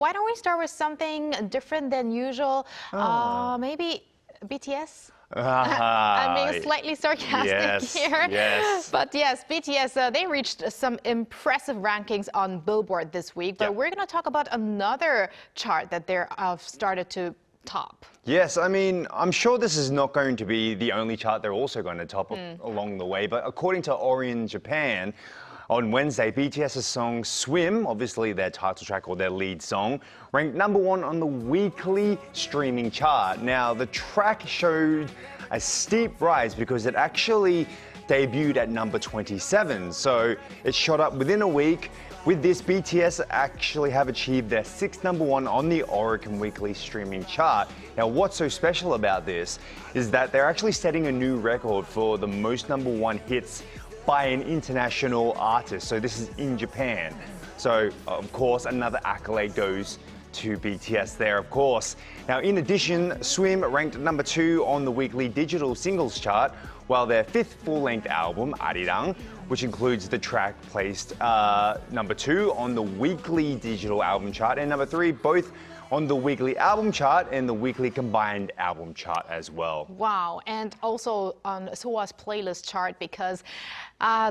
Why don't we start with something different than usual? Maybe BTS? I'm being slightly sarcastic here. Yes. But yes, BTS, they reached some impressive rankings on Billboard this week. But we're going to talk about another chart that they're started to top. Yes, I mean, I'm sure this is not going to be the only chart they're also going to top along the way. But according to Oricon Japan, on Wednesday, BTS's song Swim, obviously their title track or their lead song, ranked #1 on the weekly streaming chart. Now, the track showed a steep rise because it actually debuted at number 27. So it shot up within a week. With this, BTS actually have achieved their 6th #1 on the Oricon weekly streaming chart. Now, what's so special about this is that they're actually setting a new record for the most #1 hits by an international artist. So this is in Japan. So, of course, another accolade goes to BTS there, of course. Now, in addition, Swim ranked #2 on the weekly digital singles chart, while their 5th full-length album, Arirang, which includes the track, placed #2 on the weekly digital album chart, and #3, both on the weekly album chart and the weekly combined album chart as well. Wow, and also on Soa's playlist chart, because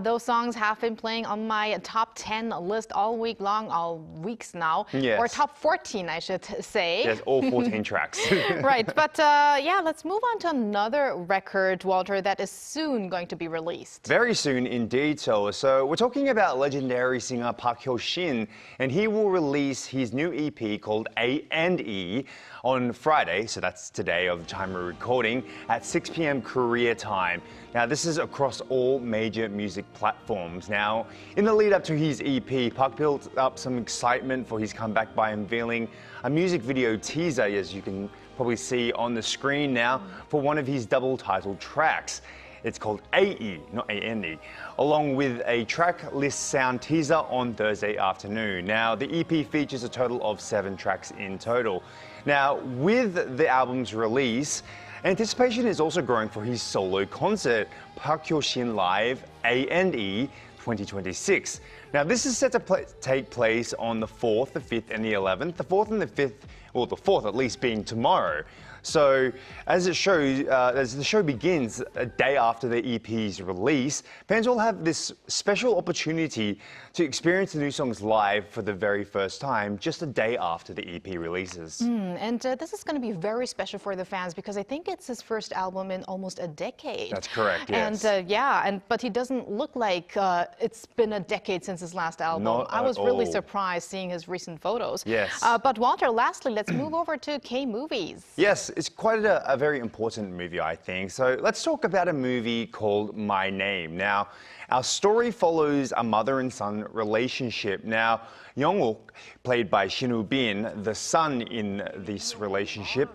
those songs have been playing on my top 10 list all week long, all weeks now. Yes. Or top 14, I should say. Yes, all 14 tracks. Right, but yeah, let's move on to another record, Walter, that is soon going to be released. Very soon indeed, so we're talking about legendary singer Park Hyo-shin, and he will release his new EP called A&E on Friday, so that's today of the time we're recording, at 6 p.m. Korea time. Now, this is across all major music platforms. Now, in the lead up to his EP, Park built up some excitement for his comeback by unveiling a music video teaser, as you can probably see on the screen now, for one of his double-titled tracks. It's called AE, not A-N-E, along with a track list sound teaser on Thursday afternoon. Now, the EP features a total of 7 tracks in total. Now, with the album's release, anticipation is also growing for his solo concert, Park Hyo-shin Live A&E 2026. Now, this is set to take place on the 4th, the 5th, and the 11th. The 4th and the 5th, well, the 4th at least being tomorrow. So, as the show begins a day after the EP's release, fans will have this special opportunity to experience the new songs live for the very first time, just a day after the EP releases. And this is going to be very special for the fans because I think it's his first album in almost a decade. That's correct, yes. And but he doesn't look like it's been a decade since his last album. I was really surprised seeing his recent photos. Yes. But Walter, lastly, let's move over to K-movies. Yes, it's quite a very important movie, I think. So let's talk about a movie called My Name. Now, our story follows a mother and son relationship. Now, Young-uk, played by Shin Woo-bin, the son in this relationship,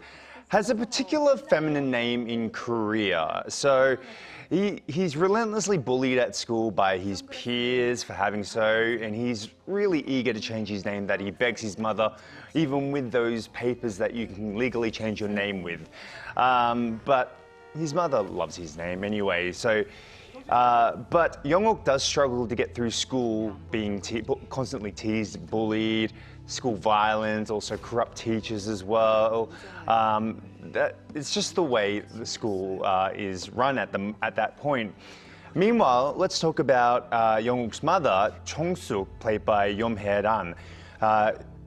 has a particular feminine name in Korea. So he's relentlessly bullied at school by his peers for having so, and he's really eager to change his name, that he begs his mother, even with those papers that you can legally change your name with. But his mother loves his name anyway, so but Young-uk does struggle to get through school, being constantly teased, bullied, school violence, also corrupt teachers as well. It's just the way the school is run at that point. Meanwhile, let's talk about Young-uk's mother, Chung-suk, played by Yom Hae-ran.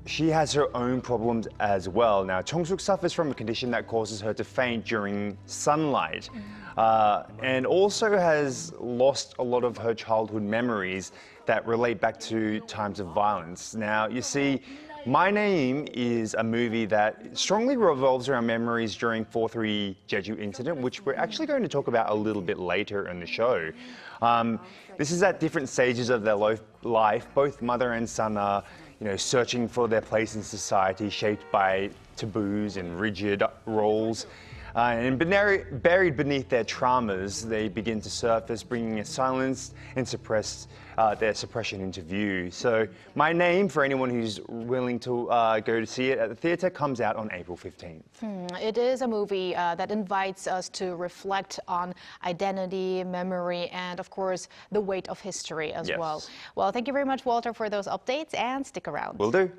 She has her own problems as well. Now, Chung-suk suffers from a condition that causes her to faint during sunlight, and also has lost a lot of her childhood memories that relate back to times of violence. Now, you see, My Name is a movie that strongly revolves around memories during 4-3 Jeju incident, which we're actually going to talk about a little bit later in the show. This is at different stages of their life. Both mother and son are, searching for their place in society, shaped by taboos and rigid roles. And buried beneath their traumas, they begin to surface, bringing a silenced and their suppression into view. So, My Name, for anyone who's willing to go to see it at the theatre, comes out on April 15th. It is a movie that invites us to reflect on identity, memory, and of course, the weight of history as well. Well, thank you very much, Walter, for those updates, and stick around. Will do.